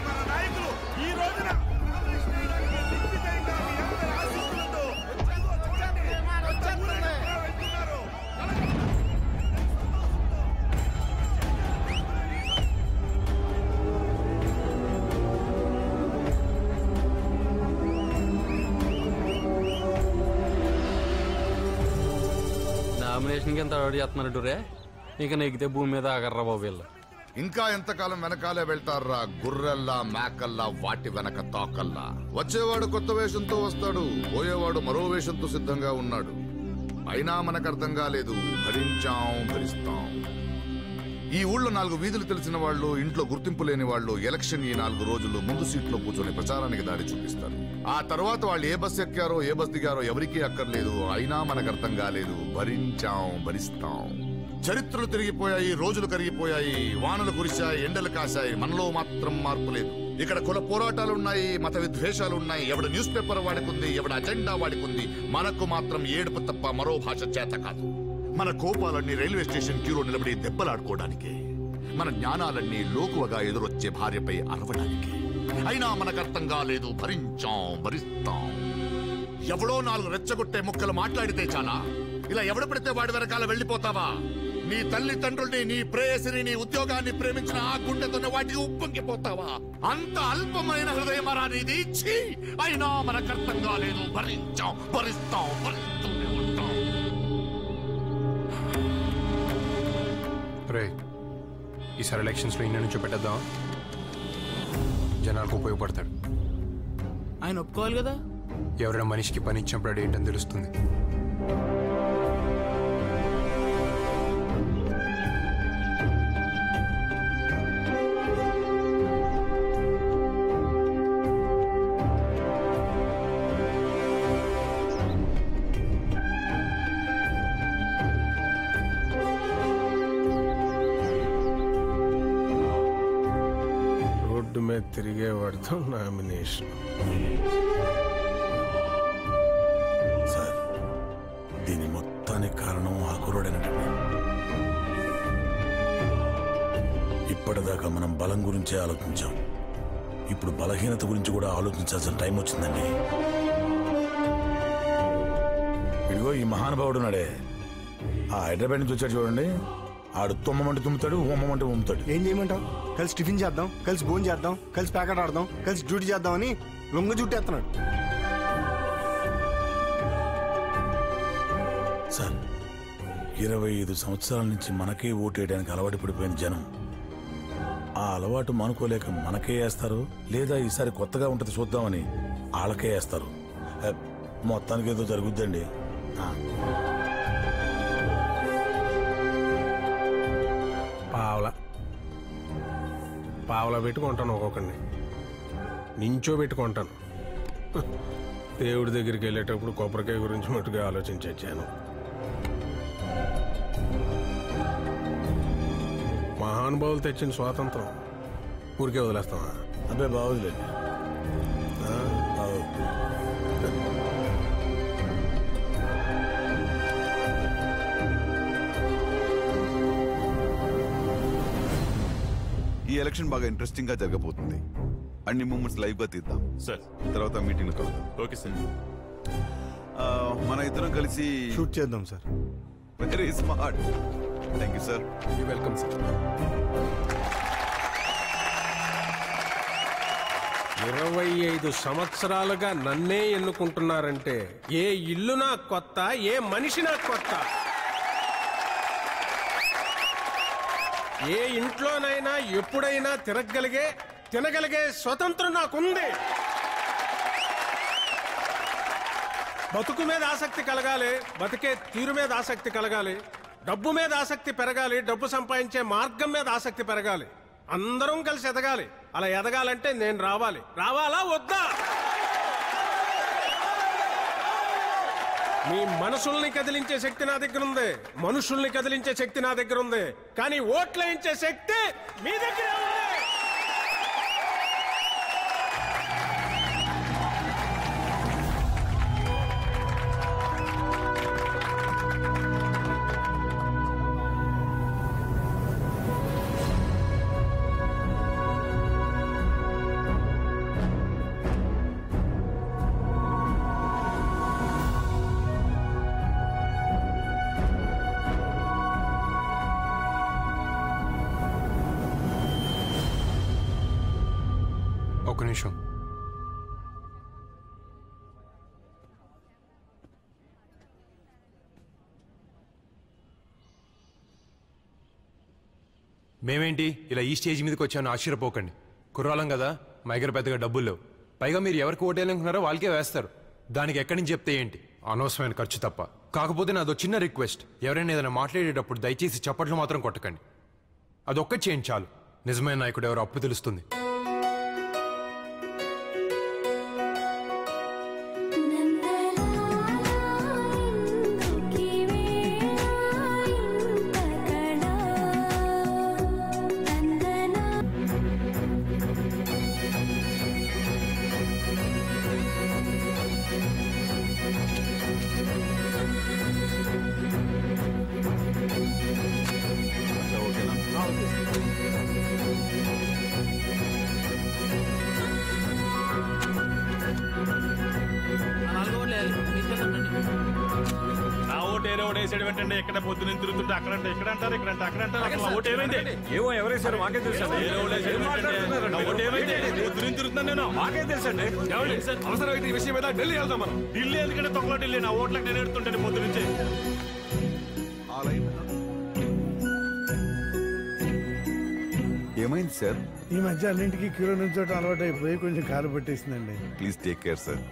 మన నాయకులు ఈ రోజున నామినేషన్కి ఎంత అలవాటు చేస్తున్నారు రే. ఇక నెగ్గితే భూమి మీద ఆగర్రా బాబు వీళ్ళు. ఇంకా ఎంతకాలం వెనకాలే వెళ్తారా గుర్రెల్లా మేకల్లా వాటి వెనక తాకల్లా. వచ్చేవాడు కొత్త వేషంతో వస్తాడు, పోయేవాడు మరో వేషంతో సిద్ధంగా ఉన్నాడు. అయినా మనకు అర్థం కాలేదు, భరిస్తాం. ఈ ఊళ్ళో 4 వీధులు తెలిసిన వాళ్ళు, ఇంట్లో గుర్తింపు లేని వాళ్ళు ఎలక్షన్ ఈ 4 రోజులు ముందు సీట్లో కూర్చొని ప్రచారానికి దారి చూపిస్తారు. ఆ తర్వాత వాళ్ళు ఏ బస్ ఎక్కారో ఏ బస్ దిగారో ఎవరికీ అక్కర్లేదు. అయినా మనకు అర్థం కాలేదు, భరిస్తాం. చరిత్రలు తిరిగిపోయాయి, రోజులు కరిగిపోయాయి, వానలు కురిశాయి, ఎండలు కాశాయి, మనలో మాత్రం మార్పు లేదు. ఇక్కడ కుల పోరాటాలున్నాయి, మత విద్వేషాలున్నాయి, ఎవడు న్యూస్ పేపర్ వాడుకుంది, ఎవడు అజెండా వాడుకుంది. మనకు మాత్రం ఏడుపు తప్ప మరో భాష చేత కాదు. మన కోపాలన్నీ రైల్వే స్టేషన్ క్యూలో నిలబడి దెబ్బలాడుకోవడానికి, మన జ్ఞానాలన్నీ లోకువగా ఎదురొచ్చే భార్యపై అరవడానికి. అయినా మనకు అర్థం కాలేదు, భరిస్తాం. ఎవడో 4 రెచ్చగొట్టే ముక్కలు మాట్లాడితే చాలా, ఇలా ఎవడు పడితే వాడి వెనకాల వెళ్ళిపోతావా? నీ తల్లిదండ్రుల్ని, నీ ప్రేయసిని, నీ ఉద్యోగాన్ని ప్రేమించిన ఆ గుండెతోనే వాటికి ఉప్పొంగిపోతావా? అంత అల్పమైన హృదయమరా నీది? అయినా మనకు అర్థం కాలేదు, భరిస్తాం. ఈసారి ఎలక్షన్స్ లో ఇన్ని నుంచి పెట్టేద్దాం, జనాలకు ఉపయోగపడతాడు. ఆయన ఒప్పుకోవాలి కదా. ఎవరైనా మనిషికి పని ఇచ్చినప్పుడు ఏంటని తెలుస్తుంది. తిరిగే వాడితో నామినేషన్. సార్, దీని మొత్తానికి కారణం ఆ కుర్రోడేనండి. ఇప్పటిదాకా మనం బలం గురించే ఆలోచించాం, ఇప్పుడు బలహీనత గురించి కూడా ఆలోచించాల్సిన టైం వచ్చిందండి. ఇదిగో ఈ మహానుభావుడు నాడే ఆ హైదరాబాద్ నుంచి వచ్చాడు చూడండి. ఆడు తుమ్మమంటే తుమ్ముతాడు, ఉమ్మమంటే ఉమ్ముతాడు. ఏం చేయమంటావు? కలిసి టిఫిన్ చేద్దాం, కలిసి భోజనం చేద్దాం, కలిసి ప్యాకెట్ ఆడదాం, కలిసి డ్యూటీ చేద్దామని లొంగ జుట్టేస్తున్నాడు. సార్, 25 సంవత్సరాల నుంచి మనకే ఓటేయడానికి అలవాటు పడిపోయిన జనం ఆ అలవాటు మానుకోలేక మనకే వేస్తారు, లేదా ఈసారి కొత్తగా ఉంటుంది చూద్దామని వాళ్ళకే వేస్తారు. మొత్తానికి ఏదో జరుగుద్దండి. పావలా పెట్టుకుంటాను, ఒక్కొక్కడిని నించో పెట్టుకుంటాను. దేవుడి దగ్గరికి వెళ్ళేటప్పుడు కొబ్బరికాయ గురించి మట్టుగా ఆలోచించి వచ్చాను. మహానుభావులు తెచ్చిన స్వాతంత్రం ఊరికే వదిలేస్తామా? అబ్బే బాగుందిలేండి. ఈ ఎలక్షన్ బాగా ఇంట్రెస్టింగ్ గా జరగబోతుంది. అన్ని మూమెంట్స్ లైవ్ గా తీద్దాం సార్. తర్వాత మీటింగ్ లో కలుద్దాం. Okay sir. మన ఇద్దరం కలిసి షూట్ చేద్దాం sir. Very smart. Thank you sir. Welcome sir. 25 సంవత్సరాలుగా నన్నే ఎన్నుకుంటున్నారంటే ఏ ఇల్లు నాకు కొత్త, ఏ మనిషి నాకు కొత్త. ఏ ఇంట్లోనైనా ఎప్పుడైనా తినగలిగే స్వతంత్రం నాకుంది. బతుకు మీద ఆసక్తి కలగాలి, బతికే తీరు మీద ఆసక్తి కలగాలి, డబ్బు మీద ఆసక్తి పెరగాలి, డబ్బు సంపాదించే మార్గం మీద ఆసక్తి పెరగాలి. అందరం కలిసి ఎదగాలి. అలా ఎదగాలంటే నేను రావాలా వద్దా? మీ మనసుల్ని కదిలించే శక్తి నా దగ్గర ఉంది, మనుషుల్ని కదిలించే శక్తి నా దగ్గర ఉంది, కానీ ఓట్లేయించే శక్తి మీ దగ్గర ఉంది. మేమేంటి ఇలా ఈ స్టేజ్ మీదకి వచ్చాను ఆశ్చర్యపోకండి. కుర్రాలం కదా, మా దగ్గర పెద్దగా డబ్బులు లేవు. పైగా మీరు ఎవరికి ఓటేయాలనుకున్నారో వాళ్ళకే వేస్తారు. దానికి ఎక్కడి నుంచి చెప్తే ఏంటి, అనవసరమైన ఖర్చు తప్ప. కాకపోతే నాదో చిన్న రిక్వెస్ట్, ఎవరైనా ఏదైనా మాట్లాడేటప్పుడు దయచేసి చప్పట్లు మాత్రం కొట్టకండి. అదొక్కటి చేయండి చాలు. నిజమైన నాయకుడు ఎవరో అప్పుడు తెలుస్తుంది. నా ఓటు ఏదో ఓటేసాడు ఏంటంటే ఎక్కడ పొద్దున తిరుగుతుంటే అక్కడంటే ఇక్కడ అంటారు ఇక్కడంటే అక్కడ అంటారు. అసలు ఓటు ఏమైంది? ఏమో ఎవరేసారు మాకే తెలుసు. పొద్దున తిరుగుతున్నాను నేను, మాకే తెలుసండి. అవసరమైతే ఈ విషయం మీద ఢిల్లీ వెళ్తాం మనం. ఢిల్లీ ఎందుకంటే తొక్కలో ఢిల్లీ. నా ఓట్లకు నేను ఎడుతుంటాను పొద్దు నుంచి. ఏమైంది సార్? ఈ మధ్య అన్నింటికి క్యూలో నుంచోటం అలవాటు అయిపోయి కొంచెం కాలు పట్టేసిందండి. Please take care sir.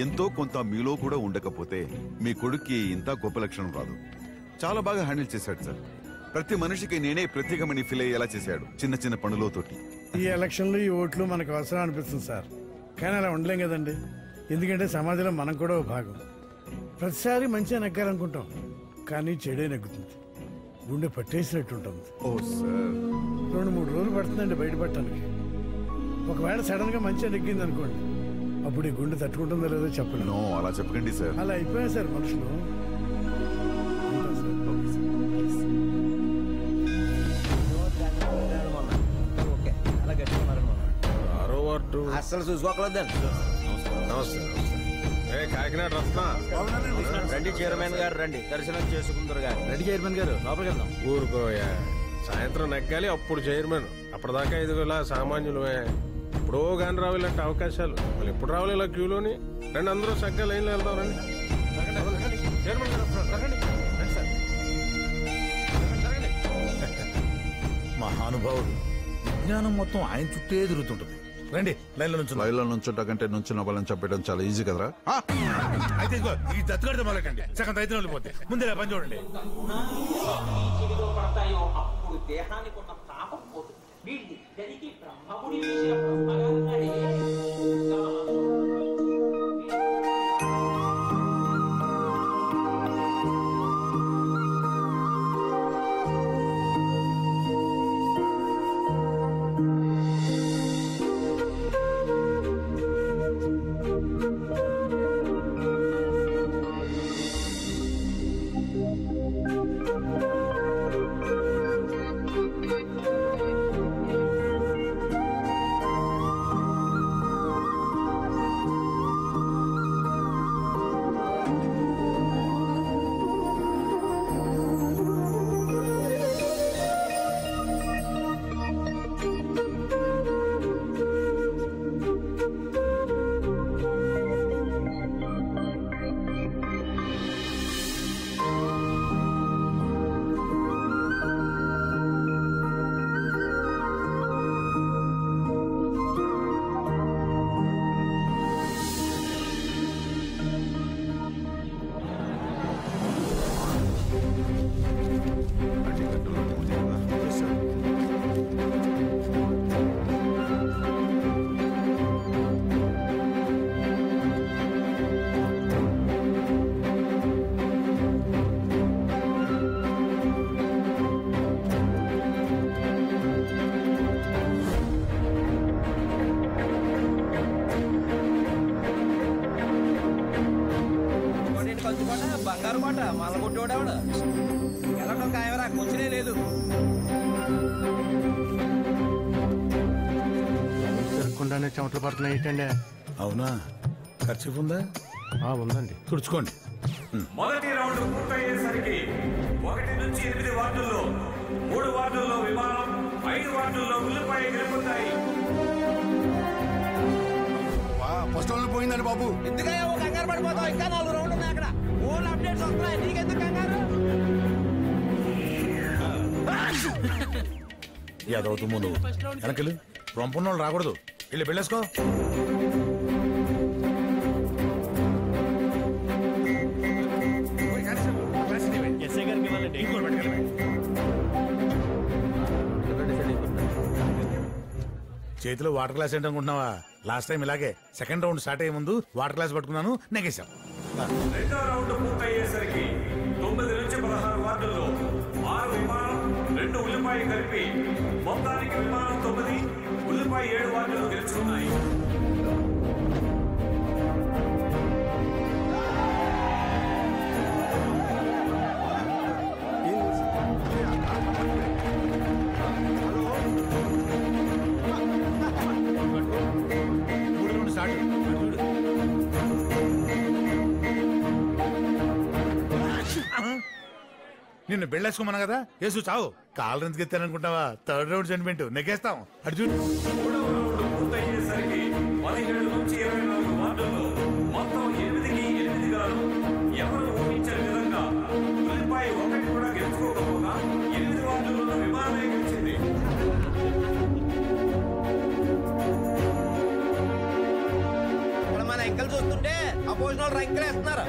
ఎంతో కొంత మీలో కూడా ఉండకపోతే మీ కొడుక్కి ఇంత గొప్ప లక్షణం రాదు. చాలా బాగా హ్యాండిల్ చేశాడు సార్. ప్రతి మనిషికి నేనే ప్రత్యేకమని ఫీల్ అయ్యేలా చేశాడు చిన్న చిన్న పనులతోటి. ఈ ఎలక్షన్లు ఈ ఓట్లు మనకు అవసరం అనిపిస్తుంది సార్. కానీ అలా ఉండలేం కదండి. ఎందుకంటే సమాజంలో మనం కూడా ఓ భాగం. ప్రతిసారి మంచిగా నెగ్గాలనుకుంటాం, కానీ చెడే నెగ్గుతుంది. గుండె పట్టేసినట్టు ఉంటుంది. ఓ సార్, 2-3 రోజులు పడుతుందండి బయటపడటానికి. ఒకవేళ సడన్ గా మంచిగా నెగ్గింది అనుకోండి, అప్పుడు ఈ గుండె తట్టుకుంటుందో లేదో చెప్పలేను. నో అలా చెప్పకండి సార్. అలా అయిపోయా సార్ మనుషులు. అస్సలు చూసుకోకలేదండి. కాకినాడ రత్న రండి చైర్మన్ గారు, రండి దర్శనం చేసుకుందరు గారు. రండి చైర్మన్ గారు, లోపలికి వెళ్దాం. ఊరుకోయా, సాయంత్రం నెగ్గాలి అప్పుడు చైర్మన్. అప్పటిదాకా ఇదిగోలా సామాన్యులమే. ఎప్పుడో గాని రావాలంటే అవకాశాలు, వాళ్ళు ఎప్పుడు రావాలి ఇలా క్యూలోని. రండి అందరూ చక్కగా లైన్లో వెళ్దాం. రండి చైర్మన్ గారు, రండి సార్. మహానుభావుడు, విజ్ఞానం మొత్తం ఆయన చుట్టే తిరుగుతుంటది. రండి లైన్లో నుంచి. లైన్లో నుంచుంటా కంటే నుంచిన వాళ్ళని చంపేయడం చాలా ఈజీ కదరా. అయితే ఇదిగో ఈ దత్తుగడితే మొదలెట్టండి. సగం అయితే వెళ్ళిపోతే ముందే పని చూడండి. దేహానికి ఉన్న తాపం పోతుంది. వీళ్ళిద్దరికీ బ్రహ్మముడి వేసిన బ్రహ్మగారున్నాడే. బంగారు మాట మళ్ళా కొట్టేవాడేవాడు. వెళ్ళటం కాయవరా, కూర్చునే లేదు. జరగకుండానే చెమటలు పడుతున్నాయి ఏంటండి? అవునా, ఖర్చు ఉందా? ఉందండి, తుడుచుకోండి. మొదటి రౌండ్ పూర్తయ్యేసరికి 1 నుంచి 8 వార్డుల్లో 3 వార్డుల్లో విమానం, 5 వార్డుల్లో ఉల్లిపాయ గెలుపుతాయి. ఫస్ట్ రౌండ్ పోయిందండి బాబు. ఎందుకయ్యా ఓ కంగారు పడిపోతావు? ఇంకా 4 రౌండ్లు ఉన్నాయి అక్కడ. ఓన్ అప్డేట్స్ వస్తున్నాయి, నీకెందుకు కంగారు? ఏదవుతుందో నువ్వు వెనకెళ్ళు రొంపున్న వాళ్ళు రాకూడదు వెళ్ళి వెళ్ళేసుకో. చేతిలో వాటర్ గ్లాస్ ఏంటనుకుంటున్నావా? లాస్ట్ టైం ఇలాగే సెకండ్ రౌండ్ స్టార్ట్ అయ్యే ముందు వాటర్ గ్లాస్ పట్టుకున్నాను, నెగేశాం. రెండో రౌండ్ పూర్తయ్యేసరికి 9 నుంచి 16 వార్డుల్లో 6 విమానం 2 ఉల్లిపాయ కలిపి మొత్తానికి విమానం 9 ఉల్లిపాయ 7 వార్డులు గెలుచుకున్నాయి. నిన్ను బెళ్ళేసుకోమన్నా కదా యేసు చావు కాళ్ళు ఎందుకు ఎత్తాననుకుంటావా? థర్డ్ రౌండ్ సెంటిమెంట్ నెగ్గేస్తాం. అటు చూడు. మూడవ రౌండ్ పూర్తయ్యేసరికి 17 నుంచి 24 వార్డుల్లో మొత్తం 8కి 8 గాను ఎవరు ఊహించే విధంగా ఉల్లిపాయ 1 కూడా గెలుచుకోకపోగా 8 వార్డుల్లో విమానమే గెలిచింది. ఇక్కడ మన ఎంకలు చూస్తుంటే అపోజిషన్ వాళ్ళు రంకెలు వేస్తున్నారు.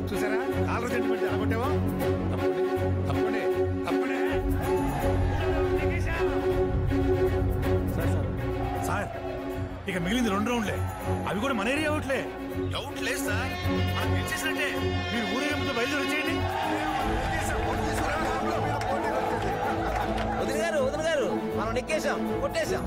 చూసారా కాళ్ళు సెంటిమెంట్ అనుకుంటావా? తప్పండి తప్పండి సార్. ఇక మిగిలింది 2 రౌండ్లే, అవి కూడా మన ఏరియా అవుట్లే. డౌట్ లేదు సార్, మనం గెలిచేసినట్టే. మీరు ఊరేగింపుతో బయలుదేరి వచ్చేయండి. వదిన గారు మనం నెక్కేసాం, కొట్టేశాం.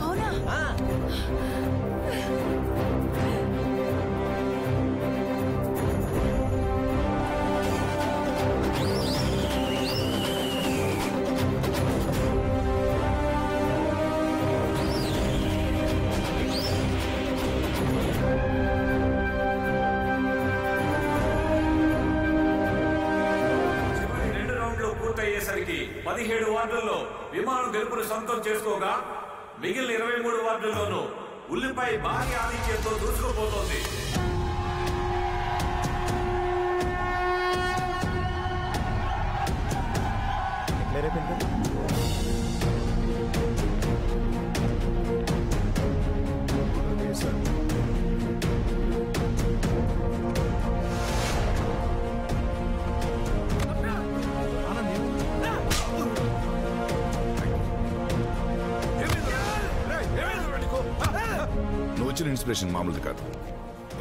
పూర్తయ్యేసరికి 17 వార్డుల్లో విమానం గెలుపును సొంతం చేసుకోగా మిగిలిన 23 వార్డుల్లోనూ ఉల్లిపాయ భారీ ఆధిక్యంతో దూసుకుపోతోంది. నువ్వు వచ్చిన ఇన్స్పిరేషన్ మామూలుది కాదు.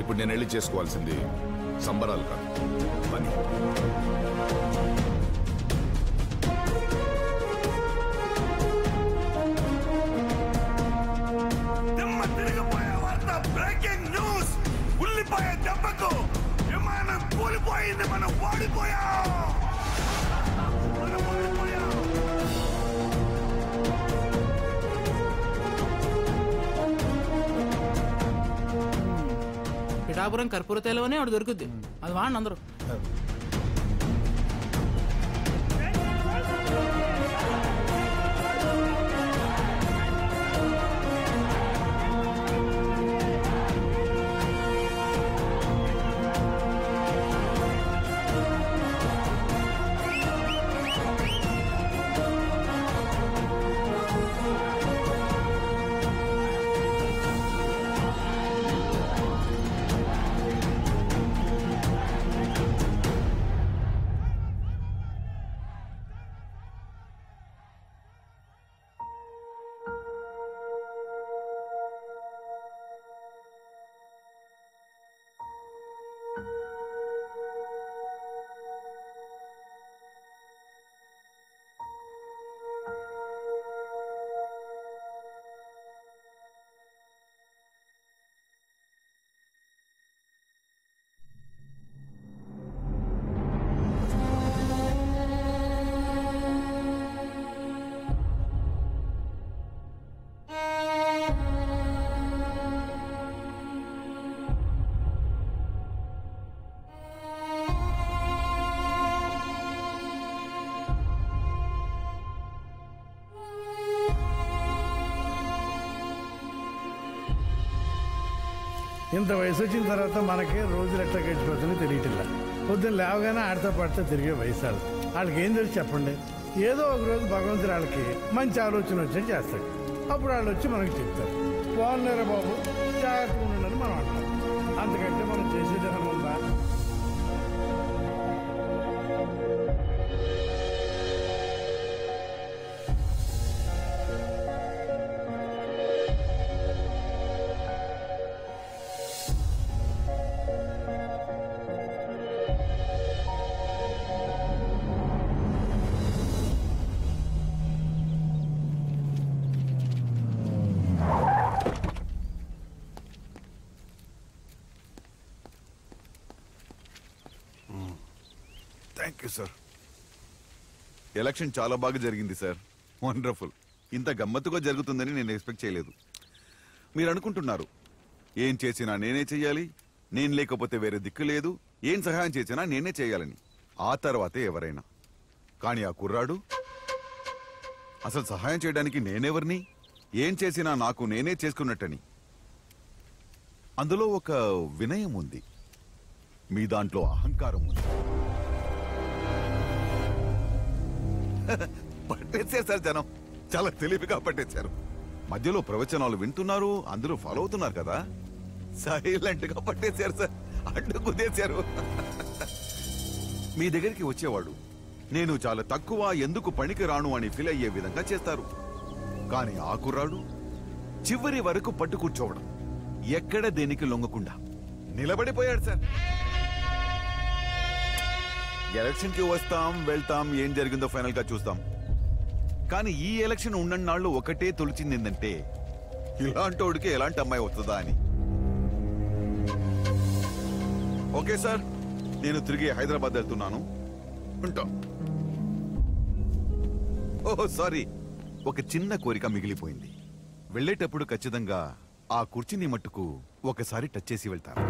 ఇప్పుడు నేను వెళ్ళి చేసుకోవాల్సింది సంబరాలు కాదు, పని. Breaking news! ఉల్లిపాయ దెబ్బకు విమానం కూలిపోయింది. మనం ఓడిపోయాం. పిఠాపురం కర్పూర తైలమనే ఒకటి దొరుకుద్ది, అది వాడండి అందరూ. ఇంత వయసు వచ్చిన తర్వాత మనకే రోజులు ఎట్లా గడిచిపోతుందో తెలియట్లా. పొద్దున్న లేవగానే ఆడతా పాడుతూ తిరిగే వయసు వాళ్ళకి ఏం తెలిసి చెప్పండి. ఏదో ఒక రోజు భగవంతుడు వాళ్ళకి మంచి ఆలోచన వచ్చి చేస్తాడు. అప్పుడు వాళ్ళు వచ్చి మనకి చెప్తారు, బాగున్నారా బాబు, జాగ్రత్తగా ఉండండి మనం అంటాం. అంతకంటే మనం చేసేదేమన్నా ఉందా? Thank you sir. ఎలక్షన్ చాలా బాగా జరిగింది సార్. వండర్ఫుల్. ఇంత గమ్మత్తుగా జరుగుతుందని నేను ఎక్స్పెక్ట్ చేయలేదు. మీరు అనుకుంటున్నారు ఏం చేసినా నేనే చెయ్యాలి, నేను లేకపోతే వేరే దిక్కు లేదు, ఏం సహాయం చేసినా నేనే చేయాలని. ఆ తర్వాతే ఎవరైనా. కానీ ఆ కుర్రాడు అసలు సహాయం చేయడానికి నేనెవరిని, ఏం చేసినా నాకు నేనే చేసుకున్నట్టని. అందులో ఒక వినయం ఉంది, మీ దాంట్లో అహంకారం ఉంది. పట్టేశారు సార్ జనం, చాలా తెలివిగా పట్టేశారు. మధ్యలో ప్రవచనాలు వింటున్నారు, అందరూ ఫాలో అవుతున్నారు కదా, సైలెంట్ గా పట్టేశారు సార్, అడ్డు కుదేశారు. మీ దగ్గరికి వచ్చేవాడు నేను చాలా తక్కువ, ఎందుకు పనికి రాను అని ఫీల్ అయ్యే విధంగా చేస్తారు. కానీ ఆ కుర్రాడు చివరి వరకు పట్టు కూర్చోవడం, ఎక్కడ దేనికి లొంగకుండా నిలబడిపోయాడు సార్. ఎలక్షన్ కి వస్తాం వెళ్తాం, ఏం జరిగిందో ఫైనల్ గా చూస్తాం. కానీ ఈ ఎలక్షన్ ఉన్నన్నాళ్ళు ఒకటే తొలిచింది ఏంటంటే, ఇలాంటి వాడికి ఎలాంటి అమ్మాయి వస్తుందా అని. ఓకే సార్, నేను తిరిగి హైదరాబాద్ వెళ్తున్నాను, ఉంటా. ఓహో సారీ, ఒక చిన్న కోరిక మిగిలిపోయింది. వెళ్ళేటప్పుడు ఖచ్చితంగా ఆ కుర్చీని మట్టుకు ఒకసారి టచ్ చేసి వెళ్తాను.